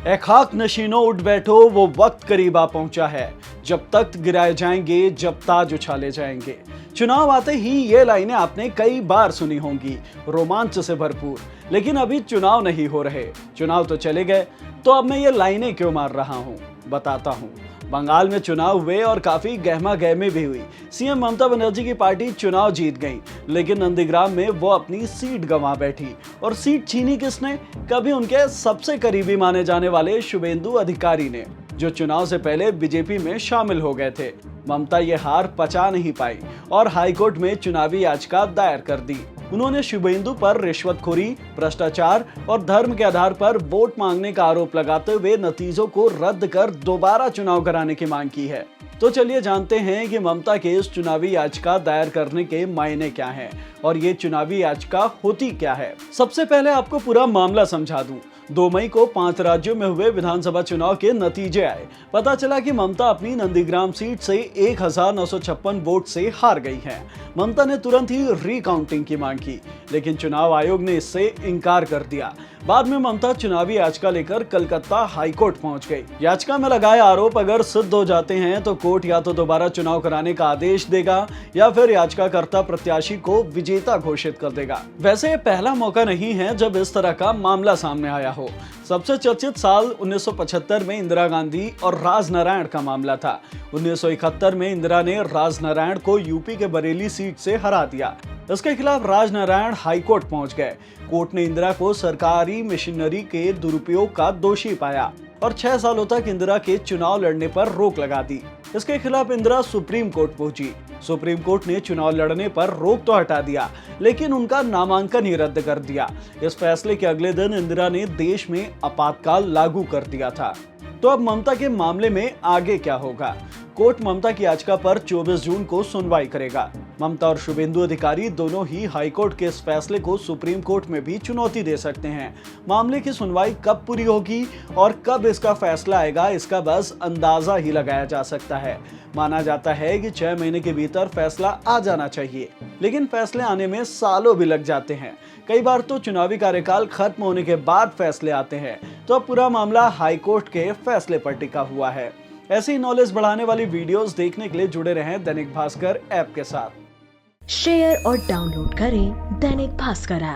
ए खाक नशीनों उठ बैठो, वो वक्त करीब आ पहुंचा है, जब तख्त गिराए जाएंगे, जब ताज उछाले जाएंगे। चुनाव आते ही ये लाइनें आपने कई बार सुनी होंगी, रोमांच से भरपूर। लेकिन अभी चुनाव नहीं हो रहे, चुनाव तो चले गए, तो अब मैं ये लाइनें क्यों मार रहा हूँ, बताता हूँ। बंगाल में चुनाव हुए और काफी गहमा गहमी भी हुई। सीएम ममता बनर्जी की पार्टी चुनाव जीत गई, लेकिन नंदीग्राम में वो अपनी सीट गंवा बैठी। और सीट छीनी किसने? कभी उनके सबसे करीबी माने जाने वाले शुभेंदु अधिकारी ने, जो चुनाव से पहले बीजेपी में शामिल हो गए थे। ममता ये हार पचा नहीं पाई और हाईकोर्ट में चुनावी याचिका दायर कर दी। उन्होंने शुभेंदु पर रिश्वतखोरी, भ्रष्टाचार और धर्म के आधार पर वोट मांगने का आरोप लगाते हुए नतीजों को रद्द कर दोबारा चुनाव कराने की मांग की है। तो चलिए जानते हैं कि ममता के इस चुनावी याचिका दायर करने के मायने क्या हैं और ये चुनावी याचिका होती क्या है। सबसे पहले आपको पूरा मामला समझा दूं। 2 मई को 5 राज्यों में हुए विधानसभा चुनाव के नतीजे आए। पता चला कि ममता अपनी नंदीग्राम सीट से 1956 वोट से हार गई हैं। ममता ने तुरंत ही रीकाउंटिंग की मांग की, लेकिन चुनाव आयोग ने इससे इनकार कर दिया। बाद में ममता चुनावी याचिका लेकर कलकत्ता हाईकोर्ट पहुंच गई। याचिका में लगाए आरोप अगर सिद्ध हो जाते हैं तो कोर्ट या तो दोबारा चुनाव कराने का आदेश देगा या फिर याचिकाकर्ता प्रत्याशी को विजेता घोषित कर देगा। वैसे ये पहला मौका नहीं है जब इस तरह का मामला सामने आया हो। सबसे चर्चित साल 1975 में इंदिरा गांधी और राजनारायण का मामला था। 1971 में इंदिरा ने राजनारायण को यूपी के बरेली सीट से हरा दिया। इसके खिलाफ राजनारायण हाईकोर्ट पहुंच गए। कोर्ट ने इंदिरा को सरकारी मशीनरी के दुरुपयोग का दोषी पाया और 6 सालों तक इंदिरा के चुनाव लड़ने पर रोक लगा दी। इसके खिलाफ इंदिरा सुप्रीम कोर्ट पहुंची। सुप्रीम कोर्ट ने चुनाव लड़ने पर रोक तो हटा दिया, लेकिन उनका नामांकन ही रद्द कर दिया। इस फैसले के अगले दिन इंदिरा ने देश में आपातकाल लागू कर दिया था। तो अब ममता के मामले में आगे क्या होगा? कोर्ट ममता की याचिका पर 24 जून को सुनवाई करेगा। ममता और शुभेंदु अधिकारी दोनों ही हाईकोर्ट के इस फैसले को सुप्रीम कोर्ट में भी चुनौती दे सकते हैं। मामले की सुनवाई कब पूरी होगी और कब इसका फैसला आएगा, इसका बस अंदाजा ही लगाया जा सकता है। माना जाता है कि 6 महीने के भीतर फैसला आ जाना चाहिए, लेकिन फैसले आने में सालों भी लग जाते हैं। कई बार तो चुनावी कार्यकाल खत्म होने के बाद फैसले आते हैं। तो अब पूरा मामला हाईकोर्ट के फैसले पर टिका हुआ है। ऐसी ही नॉलेज बढ़ाने वाली वीडियोस देखने के लिए जुड़े रहें दैनिक भास्कर ऐप के साथ। शेयर और डाउनलोड करें दैनिक भास्कर ऐप।